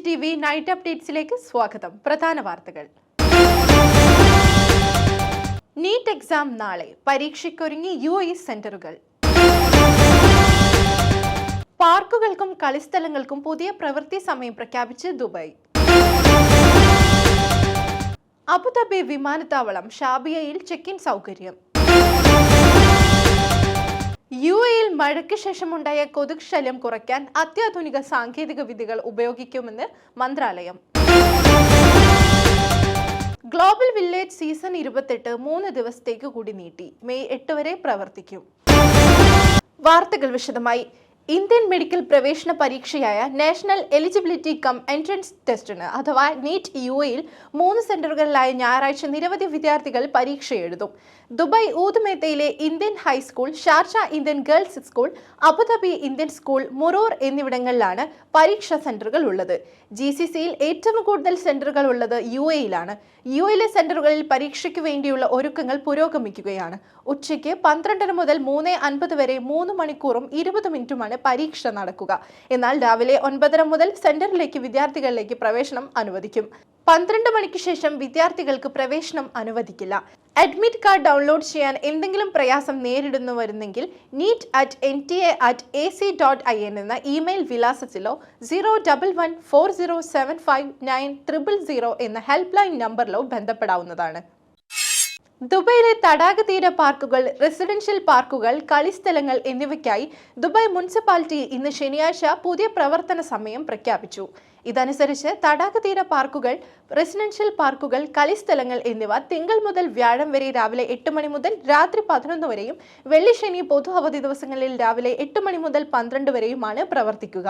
NGTV night അപ്ഡേറ്റ്സിലേക്ക് സ്വാഗതം. പ്രധാന വാർത്തകൾ. നീറ്റ് എക്സാം നാളെ, പരീക്ഷയ്ക്കൊരുങ്ങി UAE സെന്ററുകൾ. പാർക്കുകൾക്കും കളിസ്ഥലങ്ങൾക്കും പുതിയ പ്രവൃത്തി സമയം പ്രഖ്യാപിച്ച് ദുബായ്. അബുദാബി വിമാനത്താവളം ഷാബിയയിൽ ചെക്ക് ഇൻ സൗകര്യം. UAEയിൽ മഴയ്ക്ക് ശേഷമുണ്ടായ കൊതുക് ശല്യം കുറയ്ക്കാൻ അത്യാധുനിക സാങ്കേതിക വിദ്യകൾ ഉപയോഗിക്കുമെന്ന് മന്ത്രാലയം. ഗ്ലോബൽ വില്ലേജ് സീസൺ 28 3 ദിവസത്തേക്ക് കൂടി നീട്ടി. മെയ് 8 വരെ പ്രവർത്തിക്കും. വാർത്തകൾ വിശദമായി. ഇന്ത്യൻ മെഡിക്കൽ പ്രവേശന പരീക്ഷയായ നാഷണൽ എലിജിബിലിറ്റി കം എൻട്രൻസ് ടെസ്റ്റിന് അഥവാ നീറ്റ് UAEയിൽ 3 സെന്ററുകളിലായി ഞായറാഴ്ച നിരവധി വിദ്യാർത്ഥികൾ പരീക്ഷ എഴുതും. ദുബായ് ഊദ്മേത്തയിലെ Indian high school, Sharjah Indian girls school, Abu Dhabi Indian school, Muroor എന്നിവിടങ്ങളിലാണ് പരീക്ഷാ സെന്ററുകൾ ഉള്ളത്. GCCയിൽ ഏറ്റവും കൂടുതൽ സെന്ററുകൾ ഉള്ളത് UAEയിലാണ്. UAEയിലെ സെന്ററുകളിൽ പരീക്ഷയ്ക്ക് വേണ്ടിയുള്ള ഒരുക്കങ്ങൾ പുരോഗമിക്കുകയാണ്. ഉച്ചയ്ക്ക് 12 മുതൽ 3:50 വരെ 3 മണിക്കൂറും 20 മിനിറ്റുമാണ് പരീക്ഷ നടക്കുക. എന്നാൽ രാവിലെ 9:30 മുതൽ സെന്ററിലേക്ക് വിദ്യാർത്ഥികളിലേക്ക് പ്രവേശനം അനുവദിക്കും. 12 മണിക്ക് ശേഷം വിദ്യാർത്ഥികൾക്ക് പ്രവേശനം അനുവദിക്കില്ല. അഡ്മിറ്റ് കാർഡ് ഡൗൺലോഡ് ചെയ്യാൻ എന്തെങ്കിലും പ്രയാസം നേരിടുന്നുവരുന്നെങ്കിൽ neet@nta@ac.in എന്ന ഇമെയിൽ വിലാസത്തിലോ 01140759000 എന്ന ഹെൽപ്പ് ലൈൻ നമ്പറിലോ ബന്ധപ്പെടാവുന്നതാണ്. ദുബായിലെ തടാക തീര പാർക്കുകൾ, റെസിഡൻഷ്യൽ പാർക്കുകൾ, കളിസ്ഥലങ്ങൾ എന്നിവയ്ക്കായി ദുബായ് മുനിസിപ്പാലിറ്റി ഇന്ന് ശനിയാഴ്ച പുതിയ പ്രവർത്തന സമയം പ്രഖ്യാപിച്ചു. ഇതനുസരിച്ച് തടാക തീര പാർക്കുകൾ, റെസിഡൻഷ്യൽ പാർക്കുകൾ, കളിസ്ഥലങ്ങൾ എന്നിവ തിങ്കൾ മുതൽ വ്യാഴം വരെ രാവിലെ 8 മണി മുതൽ രാത്രി 11 വരെയും വെള്ളി ശനി പൊതു അവധി ദിവസങ്ങളിൽ രാവിലെ 8 മണി മുതൽ 12 വരെയുമാണ് പ്രവർത്തിക്കുക.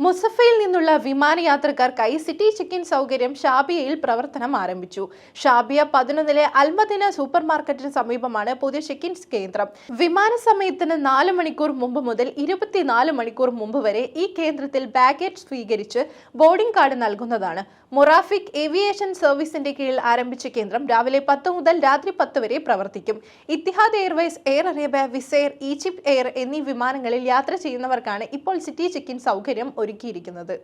മുസഫയിൽ നിന്നുള്ള വിമാനയാത്രക്കാർക്കായി സിറ്റി ചെക്ക് ഇൻ സൗകര്യം ഷാബിയയിൽ പ്രവർത്തനം ആരംഭിച്ചു. ഷാബിയ 11 അൽമദീന സൂപ്പർ മാർക്കറ്റിന് സമീപമാണ് പുതിയ ചെക്ക് ഇൻ കേന്ദ്രം. വിമാന സമയത്തിന് 4 മണിക്കൂർ മുമ്പ് മുതൽ 24 മണിക്കൂർ മുമ്പ് വരെ ഈ കേന്ദ്രത്തിൽ ബാഗേജ് സ്വീകരിച്ച് ബോർഡിംഗ് കാർഡ് നൽകുന്നതാണ്. മൊറാഫിക് ഏവിയേഷൻ സർവീസിന്റെ കീഴിൽ ആരംഭിച്ച കേന്ദ്രം രാവിലെ 10 മുതൽ രാത്രി 10 വരെ പ്രവർത്തിക്കും. Etihad Airways, air Arabia, Wizz Air, Egypt air എന്നീ വിമാനങ്ങളിൽ യാത്ര ചെയ്യുന്നവർക്കാണ് ഇപ്പോൾ സിറ്റി ചെക്ക് ഇൻ സൗകര്യം ഒരുക്കിയിരിക്കുന്നത്.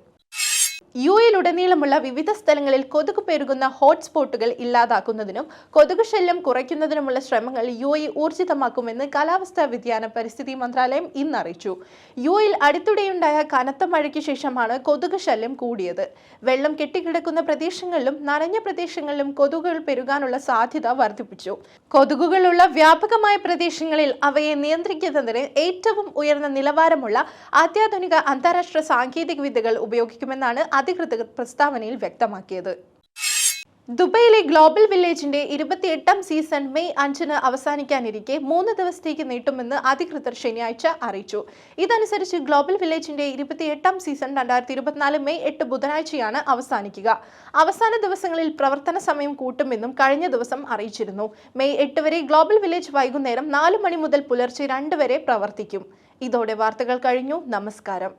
UAEയിലുടനീളമുള്ള വിവിധ സ്ഥലങ്ങളിൽ കൊതുക് പെരുകുന്ന ഹോട്ട്സ്പോട്ടുകൾ ഇല്ലാതാക്കുന്നതിനും കൊതുക് ശല്യം കുറയ്ക്കുന്നതിനുമുള്ള ശ്രമങ്ങൾ UAE ഊർജിതമാക്കുമെന്ന് കാലാവസ്ഥാ വ്യതിയാന പരിസ്ഥിതി മന്ത്രാലയം ഇന്ന് അറിയിച്ചു. UAEയിൽ അടുത്തിടെയുണ്ടായ കനത്ത മഴയ്ക്ക് ശേഷമാണ് കൊതുക് ശല്യം കൂടിയത്. വെള്ളം കെട്ടിക്കിടക്കുന്ന പ്രദേശങ്ങളിലും നനഞ്ഞ പ്രദേശങ്ങളിലും കൊതുകുകൾ പെരുകാനുള്ള സാധ്യത വർദ്ധിപ്പിച്ചു. കൊതുകുകളുള്ള വ്യാപകമായ പ്രദേശങ്ങളിൽ അവയെ നിയന്ത്രിക്കുന്നതിന് ഏറ്റവും ഉയർന്ന നിലവാരമുള്ള അത്യാധുനിക അന്താരാഷ്ട്ര സാങ്കേതിക വിദ്യകൾ ഉപയോഗിക്കുമെന്നാണ് അധികൃതർ പ്രസ്താവനയിൽ വ്യക്തമാക്കിയത്. ദുബായിലെ ഗ്ലോബൽ വില്ലേജിന്റെ 28ാം സീസൺ മെയ് 5-ന് അവസാനിക്കാനിരിക്കെ 3 ദിവസത്തേക്ക് നീട്ടുമെന്ന് അധികൃതർ ശനിയാഴ്ച അറിയിച്ചു. ഇതനുസരിച്ച് ഗ്ലോബൽ വില്ലേജിന്റെ 28ാം സീസൺ 2024 മെയ് 8 ബുധനാഴ്ചയാണ് അവസാനിക്കുക. അവസാന ദിവസങ്ങളിൽ പ്രവർത്തന സമയം കൂട്ടുമെന്നും കഴിഞ്ഞ ദിവസം അറിയിച്ചിരുന്നു. മെയ് 8 വരെ ഗ്ലോബൽ വില്ലേജ് വൈകുന്നേരം 4 മണി മുതൽ പുലർച്ചെ 2 വരെ പ്രവർത്തിക്കും. ഇതോടെ വാർത്തകൾ കഴിഞ്ഞു. നമസ്കാരം.